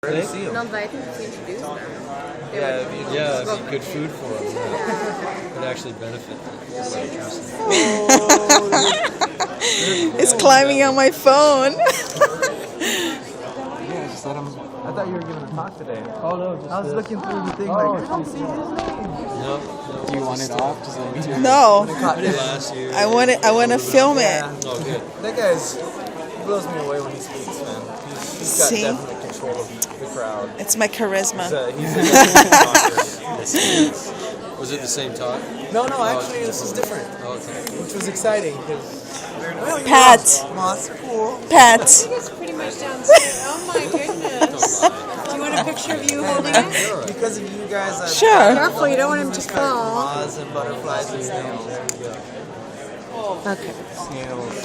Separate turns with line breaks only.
No, but I think if we introduce them.
Yeah, it'd be good food for them. Yeah. It'd actually benefit them.
It's climbing on my phone.
Yeah, just let him. I thought you were giving a talk today.
Oh no, just
I was looking through the thing
I
don't see his name.
No.
Do you want it off? Just let me do it.
No,
Last year.
I want to film it.
Oh, good.
That guy's he blows me away when he speaks, man. He's got
See?
definite control of the crowd.
It's my charisma.
He's a
Was it the same talk?
No, actually, this is different,
Oh, okay.
which was exciting because.
Pat.
Moths are cool.
Pat.
It's pretty much downstairs. Oh my goodness. Do you want a picture of you holding it?
Because of you guys, I've
Sure.
Careful, you don't want him to fall.
moths and butterflies and snails.
Okay.
Snails.